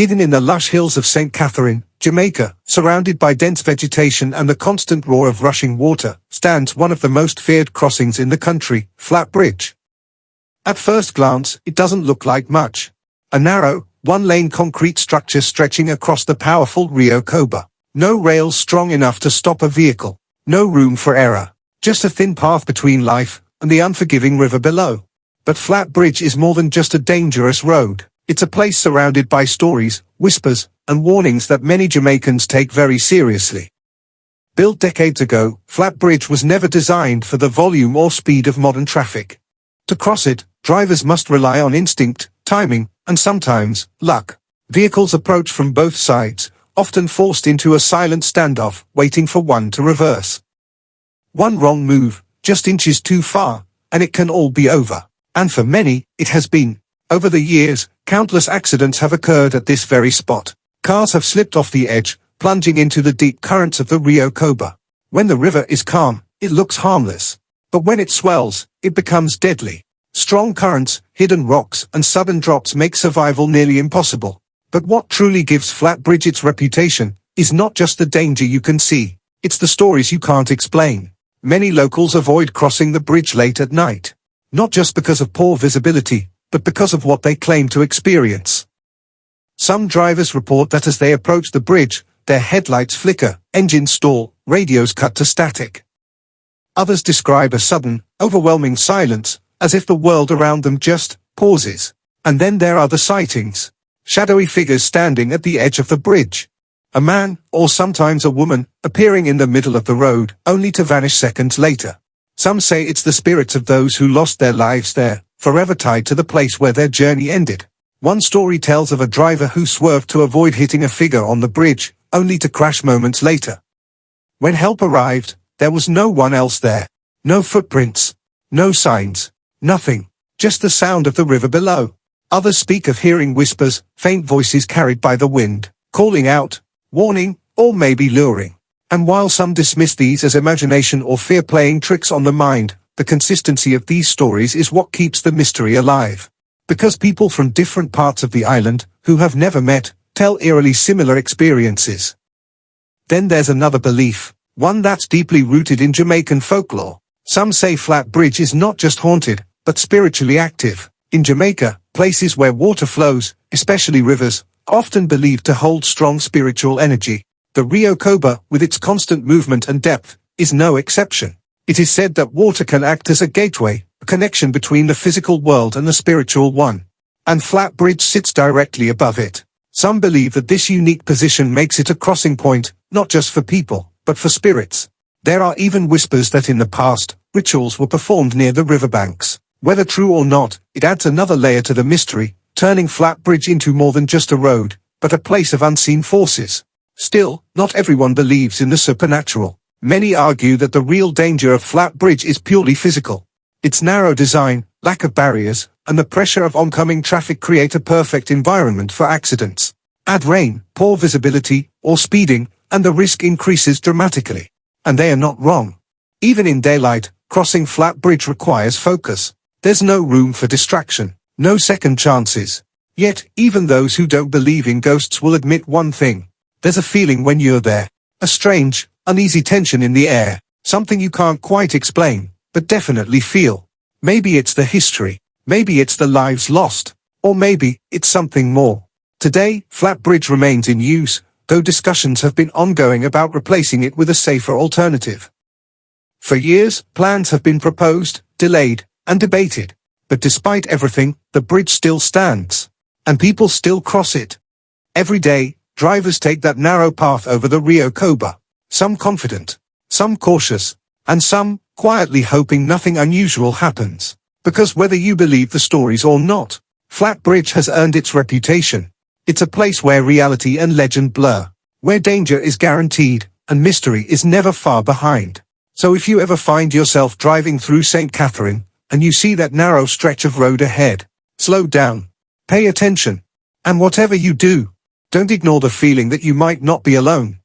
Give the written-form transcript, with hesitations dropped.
Hidden in the lush hills of St. Catherine, Jamaica, surrounded by dense vegetation and the constant roar of rushing water, stands one of the most feared crossings in the country, Flatbridge. At first glance, it doesn't look like much. A narrow, one-lane concrete structure stretching across the powerful Rio Cobre. No rails strong enough to stop a vehicle. No room for error. Just a thin path between life and the unforgiving river below. But Flatbridge is more than just a dangerous road. It's a place surrounded by stories, whispers, and warnings that many Jamaicans take very seriously. Built decades ago, Flatbridge was never designed for the volume or speed of modern traffic. To cross it, drivers must rely on instinct, timing, and sometimes, luck. Vehicles approach from both sides, often forced into a silent standoff, waiting for one to reverse. One wrong move, just inches too far, and it can all be over. And for many, it has been. Over the years, countless accidents have occurred at this very spot. Cars have slipped off the edge, plunging into the deep currents of the Rio Cobre. When the river is calm, it looks harmless. But when it swells, it becomes deadly. Strong currents, hidden rocks, and sudden drops make survival nearly impossible. But what truly gives Flatbridge its reputation is not just the danger you can see. It's the stories you can't explain. Many locals avoid crossing the bridge late at night. Not just because of poor visibility, but because of what they claim to experience. Some drivers report that as they approach the bridge, their headlights flicker, engines stall, radios cut to static. Others describe a sudden, overwhelming silence, as if the world around them just pauses. And then there are the sightings. Shadowy figures standing at the edge of the bridge. A man, or sometimes a woman, appearing in the middle of the road, only to vanish seconds later. Some say it's the spirits of those who lost their lives there, forever tied to the place where their journey ended. One story tells of a driver who swerved to avoid hitting a figure on the bridge, only to crash moments later. When help arrived, there was no one else there. No footprints. No signs. Nothing. Just the sound of the river below. Others speak of hearing whispers, faint voices carried by the wind, calling out, warning, or maybe luring. And while some dismiss these as imagination or fear playing tricks on the mind, the consistency of these stories is what keeps the mystery alive. Because people from different parts of the island, who have never met, tell eerily similar experiences. Then there's another belief, one that's deeply rooted in Jamaican folklore. Some say Flatbridge is not just haunted, but spiritually active. In Jamaica, places where water flows, especially rivers, are often believed to hold strong spiritual energy. The Rio Cobre, with its constant movement and depth, is no exception. It is said that water can act as a gateway, a connection between the physical world and the spiritual one. And Flatbridge sits directly above it. Some believe that this unique position makes it a crossing point, not just for people, but for spirits. There are even whispers that in the past, rituals were performed near the riverbanks. Whether true or not, it adds another layer to the mystery, turning Flatbridge into more than just a road, but a place of unseen forces. Still, not everyone believes in the supernatural. Many argue that the real danger of Flatbridge is purely physical. Its narrow design, lack of barriers, and the pressure of oncoming traffic create a perfect environment for accidents. Add rain, poor visibility, or speeding, and the risk increases dramatically. And they are not wrong. Even in daylight, crossing Flatbridge requires focus. There's no room for distraction, no second chances. Yet, even those who don't believe in ghosts will admit one thing. There's a feeling when you're there. A strange, uneasy tension in the air. Something you can't quite explain, but definitely feel. Maybe it's the history. Maybe it's the lives lost. Or maybe it's something more. Today, Flatbridge remains in use, though discussions have been ongoing about replacing it with a safer alternative. For years, plans have been proposed, delayed, and debated. But despite everything, the bridge still stands. And people still cross it. Every day, drivers take that narrow path over the Rio Cobre. Some confident, some cautious, and some quietly hoping nothing unusual happens. Because whether you believe the stories or not, Flatbridge has earned its reputation. It's a place where reality and legend blur, where danger is guaranteed, and mystery is never far behind. So if you ever find yourself driving through St. Catherine, and you see that narrow stretch of road ahead, slow down, pay attention, and whatever you do, don't ignore the feeling that you might not be alone.